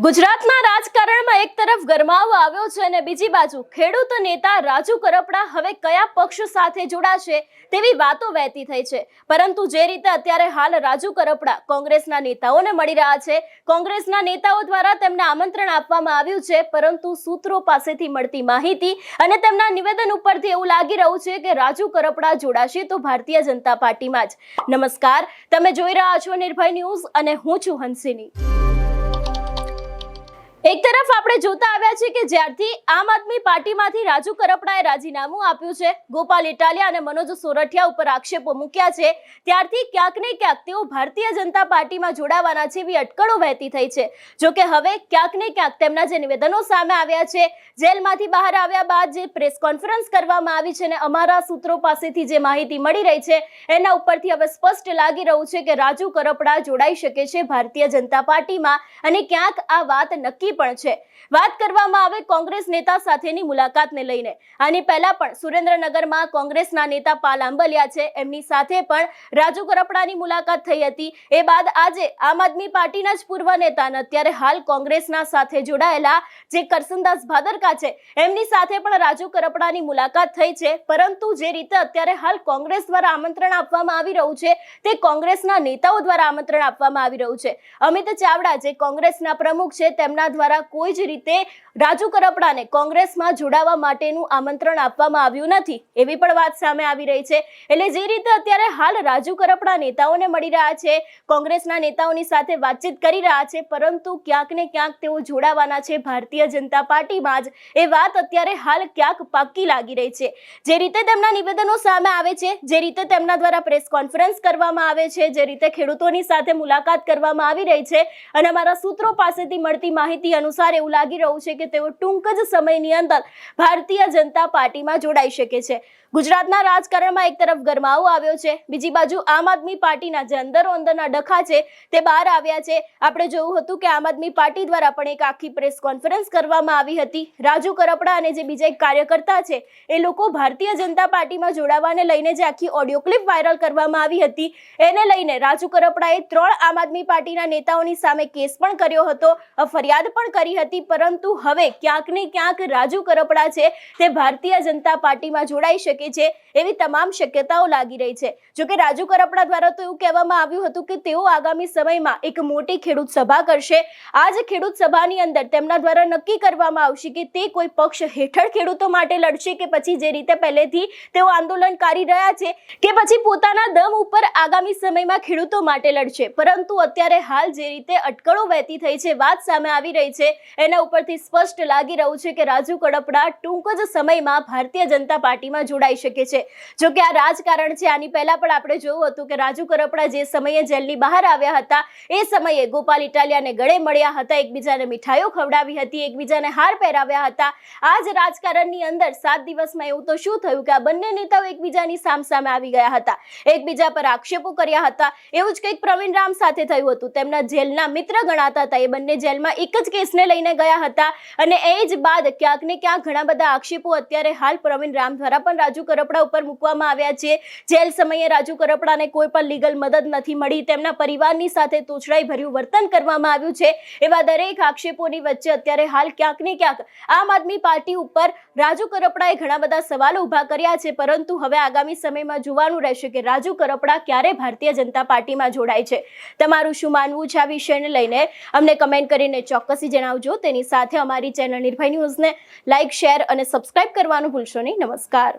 ગુજરાતના રાજકારણમાં એક તરફ ગરમાવો આવ્યો છે અને બીજી બાજુ ખેડૂત નેતા રાજુ કરપડા હવે કયા પક્ષ સાથે જોડાશે તેવી વાતો વહેતી થઈ છે। પરંતુ જે રીતે અત્યારે હાલ રાજુ કરપડા કોંગ્રેસના નેતાઓને મળી રહ્યા છે, કોંગ્રેસના નેતાઓ દ્વારા તેમને આમંત્રણ આપવામાં આવ્યું છે, પરંતુ સૂત્રો પાસેથી મળતી માહિતી અને તેમના નિવેદન ઉપરથી એવું લાગી રહ્યું છે કે રાજુ કરપડા જોડાશે તો ભારતીય જનતા પાર્ટીમાં જ। નમસ્કાર, તમે જોઈ રહ્યા છો નિર્ભય ન્યૂઝ અને હું છું હંસિની। એક તરફ આપણે જોતા આવ્યા છે કે જ્યારથી આમ આદમી પાર્ટીમાંથી રાજુ કરપડાએ રાજીનામું આપ્યું છે, ગોપાલ ઇટાલિયા અને મનોજ સોરઠિયા ઉપર આક્ષેપો મૂક્યા છે, ત્યારથી ક્યાંક ને ક્યાંક તેઓ ભારતીય જનતા પાર્ટીમાં જોડાવાના છે એવી અટકળો વહેતી થઈ છે। જો કે હવે ક્યાંક ને ક્યાંક તેમના જે નિવેદનો સામે આવ્યા છે, જેલમાંથી બહાર આવ્યા બાદ જે પ્રેસ કોન્ફરન્સ કરવામાં આવી છે અને અમારા સૂત્રો પાસેથી જે માહિતી મળી રહી છે એના ઉપરથી હવે સ્પષ્ટ લાગી રહ્યું છે કે રાજુ કરપડા જોડાઈ શકે છે ભારતીય જનતા પાર્ટીમાં અને ક્યાંક આ વાત નક્કી પણ છે। વાત કરવામાં આવે કોંગ્રેસ નેતા સાથેની મુલાકાતને લઈને, આની પહેલા પણ સુરેન્દ્રનગરમાં કોંગ્રેસના નેતા પાલ આંબલિયા છે, એમની સાથે પણ રાજુ કરપડાની મુલાકાત થઈ હતી। એ બાદ આજે આમ આદમી પાર્ટીના જ પૂર્વ નેતા અને અત્યારે હાલ કોંગ્રેસના સાથે જોડાયેલા જે કરસનદાસ ભાદરકા છે એમની સાથે પણ રાજુ કરપડાની મુલાકાત થઈ છે। પરંતુ જે રીતે અત્યારે હાલ કોંગ્રેસ દ્વારા આમંત્રણ આપવામાં આવી રહ્યું છે તે કોંગ્રેસના નેતાઓ દ્વારા આમંત્રણ આપવામાં આવી રહ્યું છે। અમિત ચાવડા જે કોંગ્રેસના પ્રમુખ છે તેમના દ્વારા કોઈ જ રીતે રાજુ કરપડાને કોંગ્રેસમાં જોડાવા માટેનું આમંત્રણ આપવામાં આવ્યું નથી એવી પણ વાત સામે આવી રહી છે। એટલે જે રીતે અત્યારે હાલ રાજુ કરપડા નેતાઓને મળી રહ્યા છે, કોંગ્રેસના નેતાઓની સાથે વાતચીત કરી રહ્યા છે, પરંતુ ક્યાંક ને ક્યાંક તેઓ જોડાવાના છે ભારતીય જનતા પાર્ટીમાં જ, એ વાત અત્યારે હાલ ક્યાંક પાક્કી લાગી રહી છે। જે રીતે તેમના નિવેદનો સામે આવે છે, જે રીતે તેમના દ્વારા પ્રેસ કોન્ફરન્સ કરવામાં આવે છે, જે રીતે ખેડૂતોની સાથે મુલાકાત કરવામાં આવી રહી છે અને અમારા સૂત્રો પાસેથી મળતી માહિતી અનુસાર એવું લાગી રહ્યું છે કે તેઓ ટૂંક જ સમયની અંદર ભારતીય જનતા પાર્ટીમાં જોડાઈ શકે છે। ગુજરાતના રાજકારણમાં એક તરફ ગરમાવો આવ્યો છે, બીજી બાજુ આમ આદમી પાર્ટીના જે અંદરના ડખા છે તે બહાર આવ્યા છે। આપણે જોયું હતું કે આમ આદમી પાર્ટી દ્વારા પણ એક આખી પ્રેસ કોન્ફરન્સ કરવામાં આવી હતી। રાજુ કરપડા અને જે બીજા એક કાર્યકર્તા છે એ લોકો ભારતીય જનતા પાર્ટીમાં જોડાવાને લઈને જે આખી ઓડિયો ક્લિપ વાયરલ કરવામાં આવી હતી એને લઈને રાજુ કરપડાએ 3 આમ આદમી પાર્ટીના નેતાઓની સામે કેસ પણ કર્યો હતો, ફરિયાદ પણ કરી હતી, પરંતુ હવે ક્યાંક ને ક્યાંક રાજુ કરપડા છે તે ભારતીય જનતા પાર્ટીમાં જોડાઈ શકે છે એવી તમામ શક્યતાઓ લાગી રહી છે। જો કે રાજુ કરપડા દ્વારા તો એવું કહેવામાં આવ્યું હતું કે તેઓ આગામી સમયમાં એક મોટી ખેડૂત સભા કરશે। આ જ ખેડૂત સભાની અંદર તેમના દ્વારા નક્કી કરવામાં આવશે કે તે કોઈ પક્ષ હેઠળ ખેડૂતો માટે લડશે કે પછી જે રીતે પહેલેથી તેઓ આંદોલન કરી રહ્યા છે કે પછી પોતાના દમ ઉપર આગામી સમયમાં ખેડૂતો માટે લડશે। પરંતુ અત્યારે હાલ જે રીતે અટકળો વહેતી થઈ છે, વાત સામે આવી રહી છે, એના ઉપરથી સ્પષ્ટ લાગી રહ્યું છે કે રાજુ કરપડા ટૂંક જ સમયમાં ભારતીય જનતા પાર્ટીમાં જોડાઈ શકે છે। જો કે આ રાજકારણ છે, આની પહેલા પણ આપણે જોયું હતું કે રાજુ કરપડા જે સમયે જેલની બહાર આવ્યા હતા એ સમયે ગોપાલ ઇટાલિયાને ગળે મળ્યા હતા, એકબીજાને મીઠાઈઓ ખવડાવી હતી, એકબીજાને હાર પહેરાવ્યા હતા। આ જ રાજકારણની અંદર 7 દિવસમાં એવું તો શું થયું કે આ બંને નેતાઓ એકબીજાની સામસામે આવી ગયા હતા, એકબીજા પર આક્ષેપો કર્યા હતા। એવું જ કંઈક પ્રવીણ રામ સાથે થયું હતું, તેમના જેલના મિત્ર ગણાતા હતા, એ બંને જેલમાં એક જ કેસને લઈને ગયા હતા અને એ જ બાદ ક્યાંક ને ક્યાંક ઘણા બધા આક્ષેપો અત્યારે હાલ પ્રવીણ રામ દ્વારા પણ રાજુ કરપડા ઉપર મૂકવામાં આવ્યા છે। જેલ સમયે રાજુ કરપડાને કોઈ પણ લીગલ મદદ નથી મળી, તેમના પરિવારની સાથે તોછડાઈ ભર્યું વર્તન કરવામાં આવ્યું છે, એવા દરેક આક્ષેપોની વચ્ચે અત્યારે હાલ ક્યાંક ને ક્યાંક આમ આદમી પાર્ટી ઉપર રાજુ કરપડાએ ઘણા બધા સવાલો ઉભા કર્યા છે। પરંતુ હવે આગામી સમયમાં જોવાનું રહેશે કે રાજુ કરપડા ક્યારે ભારતીય જનતા પાર્ટીમાં જોડાય છે। તમારું શું માનવું છે આ વિષયને લઈને અમને કમેન્ટ કરીને ચોક્કસથી જણાવજો। તેની સાથે અમારી ચેનલ નિર્ભય ન્યૂઝને લાઇક, શેર અને સબસ્ક્રાઇબ કરવાનું ભૂલશો નહીં। નમસ્કાર।